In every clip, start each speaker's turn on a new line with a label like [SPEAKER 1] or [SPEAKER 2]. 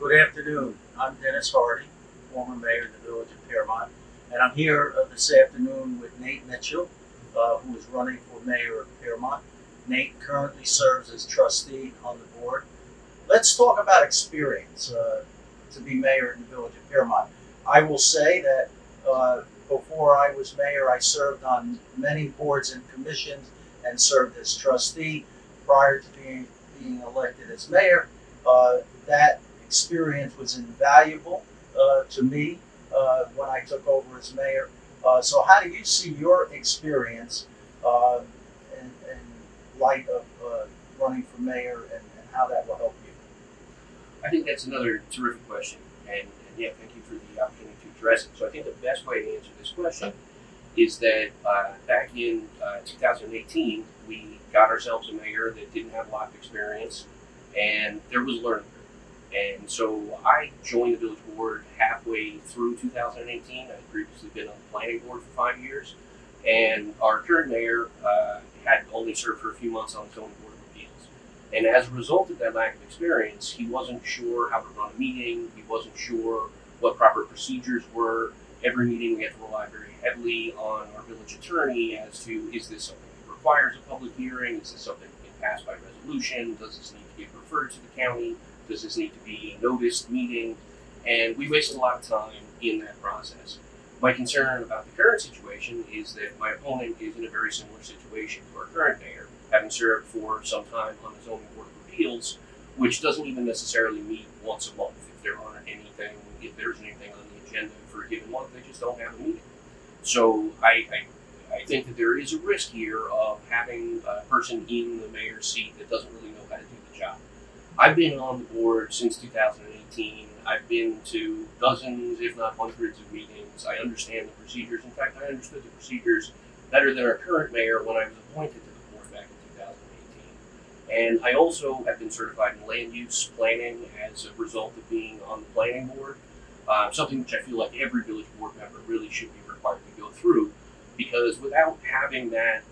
[SPEAKER 1] Good afternoon. I'm Dennis Hardy, former mayor of the village of Piermont, and I'm here this afternoon with Nate Mitchell, who is running for mayor of Piermont. Nate currently serves as trustee on the board. Let's talk about experience to be mayor in the village of Piermont. I will say that before I was mayor, I served on many boards and commissions and served as trustee prior to being elected as mayor. That experience was invaluable to me when I took over as mayor. So how do you see your experience in light of running for mayor and how that will help you?
[SPEAKER 2] I think that's another terrific question, and yeah, thank you for the opportunity to address it. So I think the best way to answer this question is that back in 2018, we got ourselves a mayor that didn't have a lot of experience, and there was a learning curve. And so I joined the village board halfway through 2018. I had previously been on the planning board for 5 years, and our current mayor had only served for a few months on the zoning board of appeals. And as a result of that lack of experience, he wasn't sure how to run a meeting. He wasn't sure what proper procedures were. Every meeting we had to rely very heavily on our village attorney as to, is this something that requires a public hearing? Is this something that can pass by resolution? Does this need to get referred to the county? Does this need to be a noticed meeting? And we wasted a lot of time in that process. My concern about the current situation is that my opponent is in a very similar situation to our current mayor, having served for some time on the zoning board of appeals, which doesn't even necessarily meet once a month. If there's anything on the agenda for a given month, they just don't have a meeting. So I think that there is a risk here of having a person in the mayor's seat that doesn't really know how to do the job. I've been on the board since 2018. I've been to dozens, if not hundreds, of meetings. I understand the procedures. In fact, I understood the procedures better than our current mayor when I was appointed to the board back in 2018. And I also have been certified in land use planning as a result of being on the planning board, something which I feel like every village board member really should be required to go through, because without having that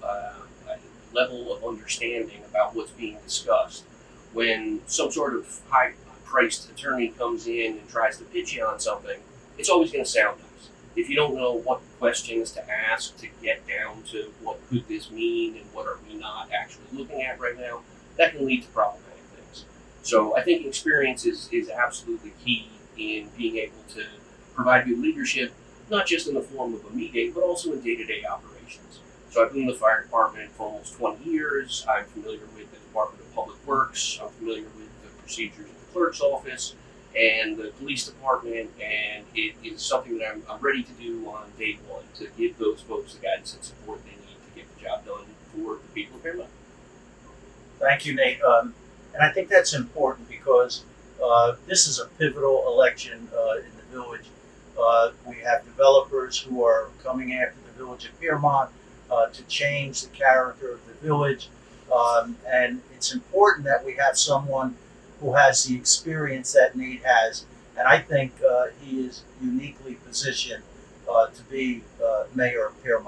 [SPEAKER 2] level of understanding about what's being discussed, when some sort of high-priced attorney comes in and tries to pitch you on something, it's always going to sound nice. If you don't know what questions to ask to get down to what could this mean and what are we not actually looking at right now, that can lead to problematic things. So I think experience is absolutely key in being able to provide good leadership, not just in the form of a meeting, but also in day-to-day operations. So I've been in the fire department for almost 20 years. I'm familiar with the Department of Public Works. I'm familiar with the procedures of the clerk's office and the police department, and it is something that I'm ready to do on day one, to give those folks the guidance and support they need to get the job done for the people of Piermont.
[SPEAKER 1] Thank you, Nate. And I think that's important because this is a pivotal election in the village. We have developers who are coming after the village of Piermont to change the character of the village. And it's important that we have someone who has the experience that Nate has. And I think he is uniquely positioned to be mayor of Piermont.